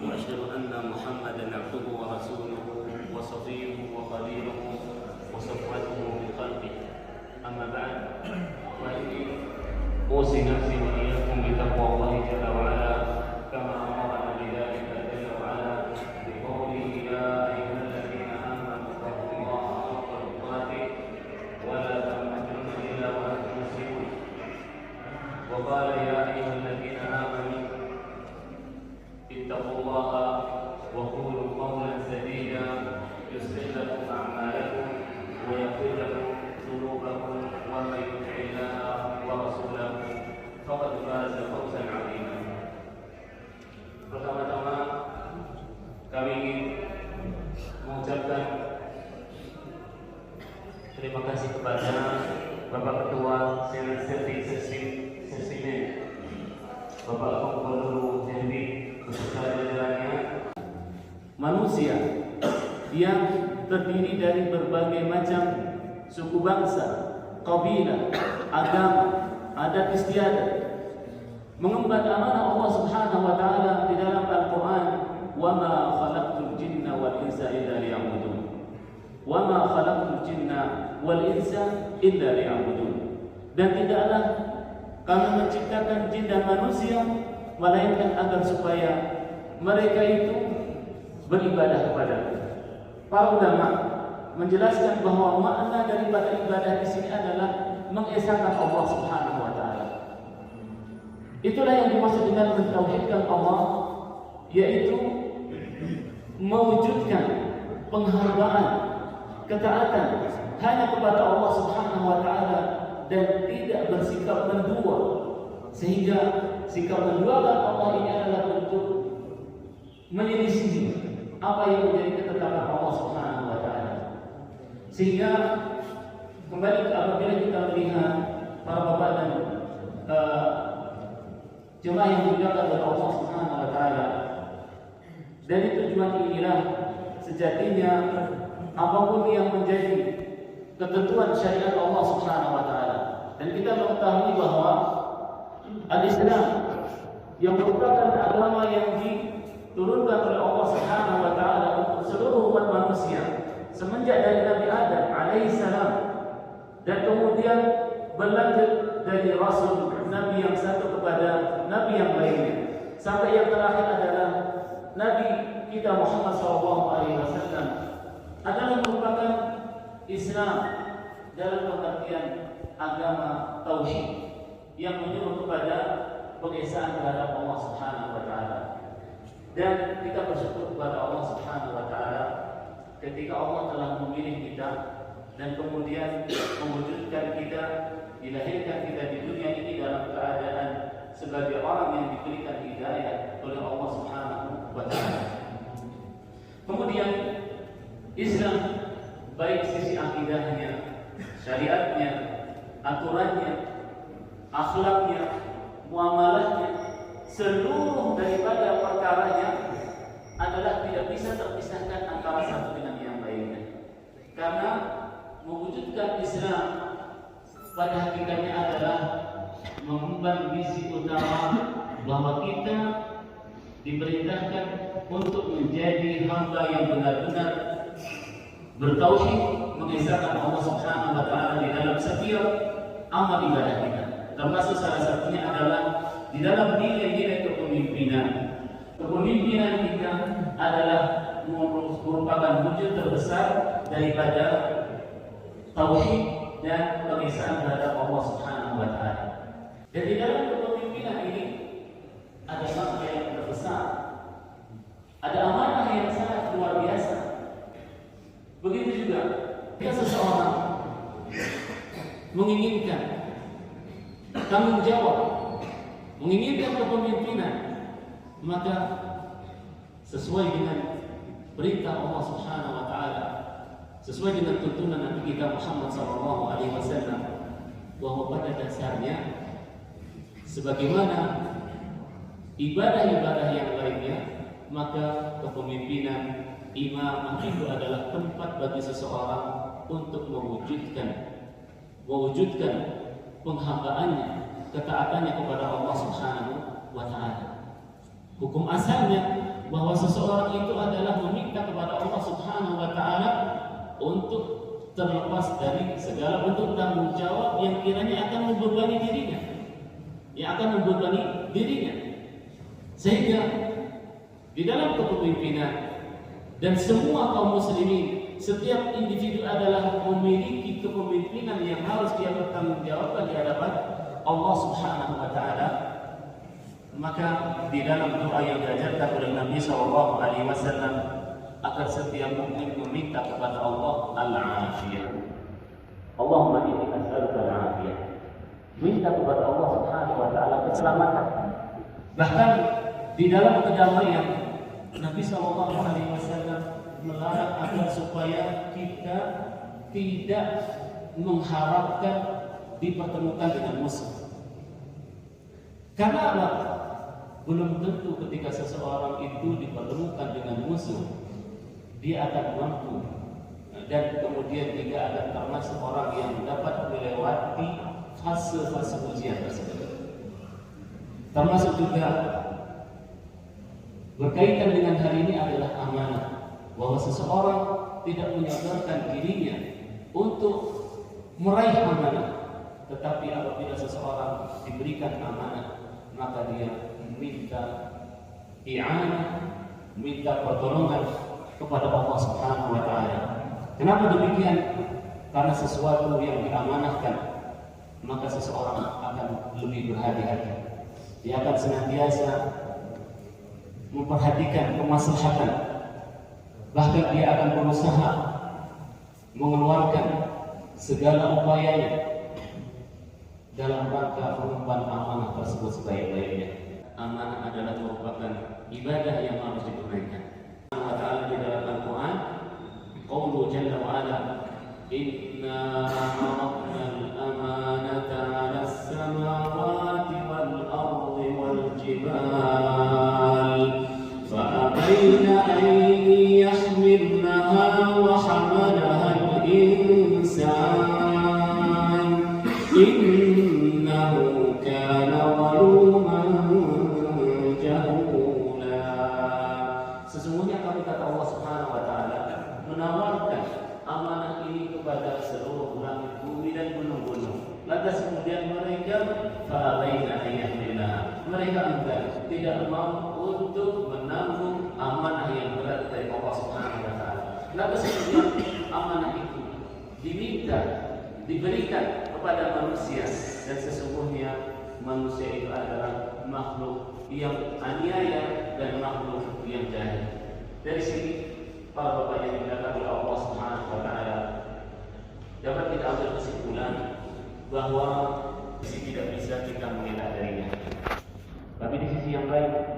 وأشهد أن محمدا عبده ورسوله وصفيه وخليله وصفوته من خلقه. أما بعد فإني أوصي نفسي وإياكم بتقوى الله جل وعلا كما أمرنا بذلك جل وعلا بقوله يا أيها الذين آمنوا اتقوا الله حق تقاته ولا تموتن إلا وأنتم مسلمون. وقال يا أيها الذين آمنوا اتقوا الله وقولوا قولا سديدا يصلح لكم أعمالكم ويغفر لكم ذنوبكم ومن يطع الله ورسوله فقد فاز فوزا عظيما. Pertama-tama kami ingin mengucapkan terima kasih kepada Bapak Ketua Senat Sesimen, Bapak Gubernur Jambi beserta jajarannya. Manusia yang terdiri dari berbagai macam suku bangsa, kabilah, agama, adat istiadat, mengemban amanah Allah Subhanahu wa taala di dalam Al-Qur'an, "Wa ma khalaqtul jinna wal insa illa liya'budun." Wa ma khalaqtul jinna wal insa illa liya'budun. Dan tidaklah kami menciptakan jin dan manusia melainkan agar supaya mereka itu beribadah kepada-Ku. Para ulama menjelaskan bahwa makna daripada ibadah di sini adalah mengesahkan Allah Subhanahu wa taala. Itulah yang dimaksud dengan mentauhidkan Allah, yaitu mewujudkan penghambaan, ketaatan hanya kepada Allah Subhanahu wa taala dan tidak bersikap mendua. Sehingga sikap menduakan Allah ini adalah bentuk menyelisih apa yang menjadi ketetapan Allah Subhanahu wa taala. Sehingga kembali apabila kita melihat para bapak dan jemaah yang dimuliakan oleh Allah Subhanahu wa taala, dari tujuan inilah sejatinya apapun yang menjadi ketentuan syariat Allah Subhanahu wa taala. Dan kita mengetahui bahwa Al-Islam yang merupakan agama yang diturunkan oleh Allah Subhanahu wa taala untuk seluruh umat manusia semenjak dari Nabi Adam alaihissalam, dan kemudian berlanjut dari Rasul Nabi yang satu kepada Nabi yang lainnya, sampai yang terakhir adalah Nabi kita Muhammad SAW, adalah merupakan Islam dalam pengertian agama tauhid yang menyuruh kepada pengesaan terhadap Allah Subhanahu wa taala. Dan kita bersyukur kepada Allah Subhanahu wa taala ketika Allah telah memilih kita dan kemudian mewujudkan kita, dilahirkan kita di dunia ini dalam keadaan sebagai orang yang diberikan hidayah oleh Allah Subhanahu wa taala. Kemudian Islam baik sisi akidahnya, syariatnya, aturannya, akhlaknya, muamalahnya, seluruh daripada perkaranya adalah tidak bisa terpisahkan antara satu dengan yang lainnya. Karena mewujudkan Islam pada hakikatnya adalah mengemban misi utama bahwa kita diperintahkan untuk menjadi hamba yang benar-benar bertauhid, mengesahkan Allah Subhanahu wa taala di dalam setiap amal ibadah kita. Termasuk salah satunya adalah di dalam nilai-nilai kepemimpinan. Kepemimpinan kita adalah merupakan wujud terbesar daripada tauhid dan pengesahan terhadap Allah Subhanahu wa taala. Dan di dalam kepemimpinan ini ada makna yang terbesar. Ada amanah yang sangat luar biasa. Begitu juga jika seseorang menginginkan tanggung jawab, menginginkan kepemimpinan, maka sesuai dengan perintah Allah Subhanahu wa taala, sesuai dengan tuntunan Nabi kita Muhammad SAW, bahwa pada dasarnya sebagaimana ibadah-ibadah yang lainnya, maka kepemimpinan imam itu adalah tempat bagi seseorang untuk mewujudkan penghambaannya, ketaatannya kepada Allah Subhanahu wa taala. Hukum asalnya bahwa seseorang itu adalah meminta kepada Allah Subhanahu wa taala untuk terlepas dari segala bentuk tanggung jawab yang kiranya akan membebani dirinya. Sehingga di dalam kepemimpinan dan semua kaum muslimin, setiap individu adalah memiliki kepemimpinan yang harus dia bertanggung jawab di hadapan Allah Subhanahu wa taala. Maka di dalam doa yang diajarkan oleh Nabi sallallahu alaihi wasallam agar setiap mukmin meminta kepada Allah al-afiyah. Allahumma inni as'aluka al-afiyah. Minta kepada Allah Subhanahu wa taala keselamatan. Bahkan di dalam kedamaian Nabi sallallahu alaihi wasallam melarang agar supaya kita tidak mengharapkan dipertemukan dengan musuh. Karena apa? Belum tentu ketika seseorang itu dipertemukan dengan musuh dia akan mampu, dan kemudian tidak akan termasuk orang yang dapat melewati fase-fase ujian tersebut. Termasuk juga berkaitan dengan hari ini adalah amanah, bahwa seseorang tidak menyodorkan dirinya untuk meraih amanah, tetapi apabila seseorang diberikan amanah maka dia minta i'anah, minta pertolongan kepada Allah Subhanahu wa taala. Kenapa demikian? Karena sesuatu yang diamanahkan maka seseorang akan lebih berhati-hati. Dia akan senantiasa memperhatikan kemaslahatan. Bahkan dia akan berusaha mengeluarkan segala upayanya dalam rangka mengemban amanah tersebut sebaik-baiknya. Amanah adalah merupakan ibadah yang harus ditunaikan. Allah Ta'ala di dalam Al-Quran, Qawlu Jalla wa'ala, Inna aradna al-amanata 'ala as-samawati wal-ardi wal-jibal fa'abayna an yahmilnaha wa hamalaha al-insan innahu kana zaluman jahula. Sesungguhnya kami, kata Allah Subhanahu wa taala, menawarkan amanah ini kepada seluruh langit bumi dan gunung-gunung. Lantas kemudian mereka fa'alaina ayyahmilna. Mereka enggan, tidak mau untuk menanggung amanah yang berat dari Allah Subhanahu wa taala. Lantas kemudian amanah itu diminta, diberikan kepada manusia, dan sesungguhnya manusia itu adalah makhluk yang aniaya dan makhluk yang jahil. Dari sini para bapak yang dimuliakan oleh Allah Subhanahu wa taala dapat kita ambil kesimpulan bahwa tidak bisa kita mengelak darinya. Tapi di sisi yang lain,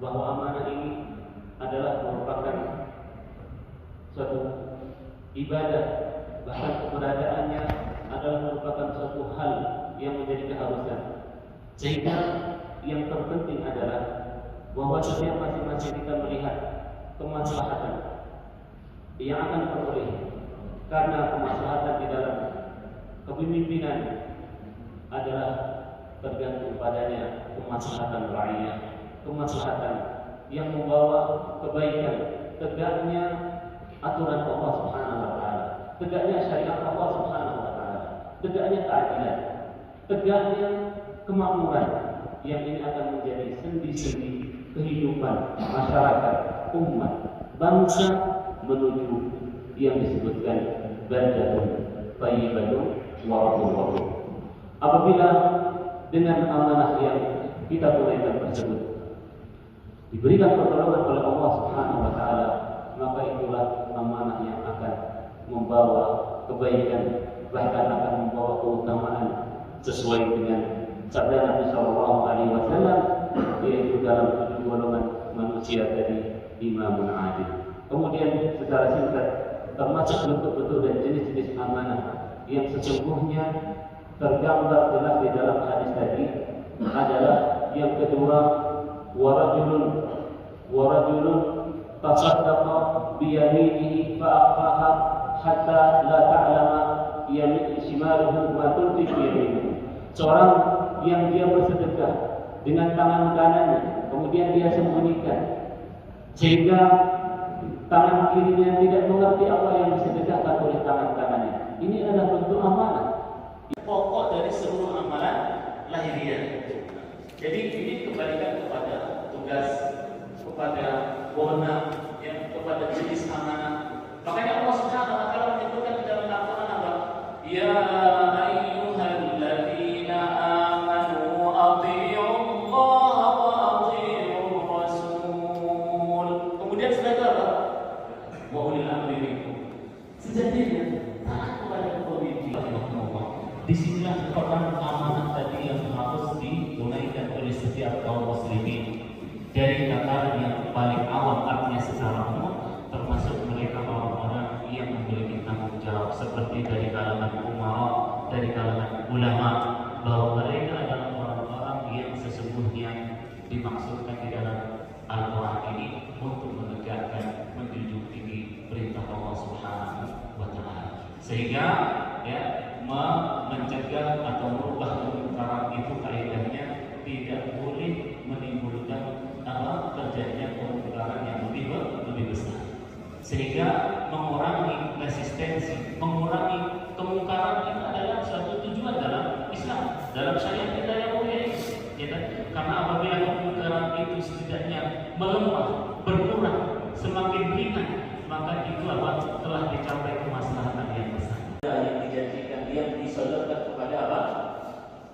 bahwa amanah ini adalah merupakan suatu ibadah, bahkan keberadaannya adalah merupakan suatu hal yang menjadi keharusan. Sehingga yang terpenting adalah bahwa setiap masing-masing kita melihat kemaslahatan yang akan terperoleh, karena kemaslahatan di dalam kepemimpinan adalah tergantung padanya kemaslahatan rakyat, kemaslahatan yang membawa kebaikan, tegaknya aturan Allah Subhanahu wa taala, tegaknya syariat Allah Subhanahu wa taala, tegaknya keadilan, tegaknya kemakmuran, yang ini akan menjadi sendi-sendi kehidupan masyarakat, umat, bangsa menuju yang disebutkan baldatun thayyibatun wa rabbun ghafur. Apabila dengan amanah yang kita tunaikan tersebut diberikan pertolongan oleh Allah Subhanahu wa taala, maka itulah amanah yang akan membawa kebaikan, bahkan akan membawa keutamaan sesuai dengan sabda Nabi sallallahu alaihi wasallam, yaitu dalam 7 golongan manusia tadi imamun adil. Kemudian secara singkat, termasuk bentuk-bentuk dan jenis-jenis amanah yang sesungguhnya tergambar jelas di dalam hadis tadi adalah yang kedua, warajulun tasaddaqa biyaminihi fa'akhfaha hatta la ta'lama yamin shimaluhu ma tunfiqu yaminuhu. Seorang yang dia bersedekah dengan tangan kanannya, kemudian dia sembunyikan sehingga tangan kirinya tidak mengerti apa yang disedekahkan oleh tangan kanannya. Ini adalah bentuk amanah. Pokok dari seluruh amalan lahiriah. Jadi ini kembalikan kepada tugas, kepada wewenang, yang kepada jenis amanah. Makanya Allah Subhanahu wa taala menyebutkan di dalam Al-Qur'an apa? Ya ayyuhalladzina amanu athi'ullaha wa athi'ur rasul. Kemudian setelah itu apa? Wa ulil amri minkum. Sejatinya taat kepada pemimpin. Disinilah peran amanah tadi yang harus ditunaikan oleh setiap kaum muslimin. Dari tataran yang paling awam artinya secara umum, termasuk mereka orang-orang yang memiliki tanggung jawab seperti dari kalangan umara, dari kalangan ulama, bahwa mereka adalah orang-orang yang sesungguhnya dimaksudkan di dalam Al-Quran ini untuk menegakkan, menjunjung tinggi perintah Allah Subhanahu wa taala. Sehingga ya mencegah atau merubah kemungkaran itu kaidahnya tidak boleh menimbulkan terjadinya kemungkaran yang lebih besar. Sehingga mengurangi resistensi, mengurangi kemungkaran itu adalah suatu tujuan dalam Islam, dalam syariat kita yang mulia ini. Ya kan? Karena apabila kemungkaran itu setidaknya melemah, berkurang, semakin ringan, maka itu telah dicapai kemaslahatan yang besar. Yang dijanjikan, yang disodorkan kepada apa?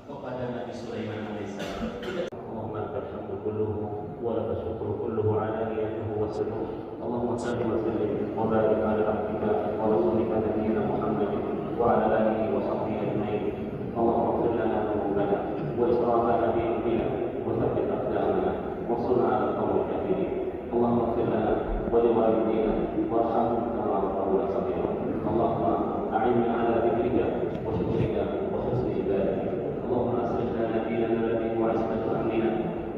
Kepada Nabi Sulaiman alaihissalam. Allahumma alhamdu kulluhu wa laka syukru kulluhu ala niyatihi wa sirruhu. Allahumma salli wa sallim wa barik ala abdika wa rasulika nabiyyina Muhammadin wa ala alihi wa sahbihi ajma'in. Allahumma ighfir lana dhunubana wa israfana fi amrina wa thabbit aqdamana wa ansurna 'ala al-qawmi al-kafirin. Allahumma ighfir lana wa liwalidayna warhamhum kama rabbawna saghira. Allahumma أعني على ذكرك وشكرك وحسن عبادتك. اللهم أصلح لنا ديننا الذي هو عصمة أمرنا،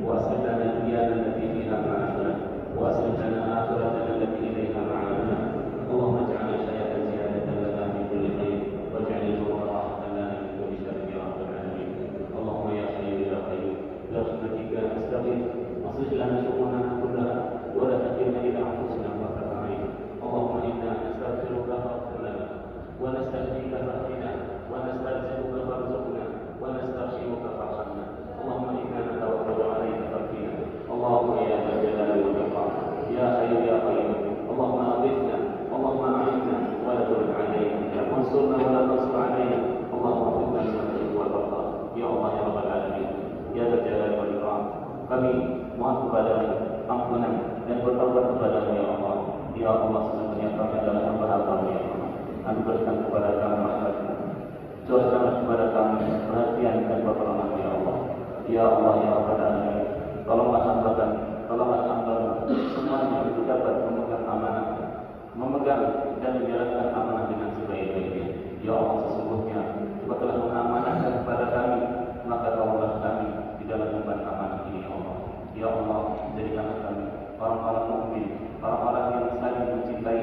وأصلح لنا دنيانا التي فيها معاشنا، وأصلح لنا آخرتنا التي إليها معادنا. اللهم اجعل الحياة زيادة لنا في كل خير، واجعل الموت راحة لنا من كل شر يا رب العالمين. اللهم يا حي يا قيوم برحمتك نستغيث، أصلح لنا شؤوننا كلها ولا تكلنا إلى أنفسنا طرفة عين. اللهم إنا نستغفرك فاغفر لنا، ونستهديك فاهدنا، ونسترجوك فارزقنا، ونسترشدك فارحمنا. اللهم انا نتوكل عليك فاكفنا. اللهم يا ذا الجلال والاكرام يا حي يا قيوم، اللهم اغثنا، اللهم اعنا ولا ترد علينا، وانصرنا ولا تنصر علينا. اللهم وفقنا لما تحب وترضى يا الله يا رب العالمين يا ذا الجلال والاكرام. Kami mohon kepadamu ampunan dan bertaubat kepadamu ya Allah. Ya Allah, sesungguhnya kami adalah hamba-Hamba-Mu ya Allah. Kami berikan kepada kami rahmat-Mu, curahkanlah kepada kami perhatian dan pertolongan ya Allah. Ya Allah ya Rabbal Alamin, tolonglah hamba-Mu semuanya itu dapat memegang amanah, memegang dan menjalankan amanah dengan sebaik-baiknya. Ya Allah, sesungguhnya Engkau telah mengamanahkan kepada kami, maka tolonglah kami di dalam memban amanah ini ya Allah. Ya Allah, jadikanlah kami orang-orang mukmin, orang-orang yang saling mencintai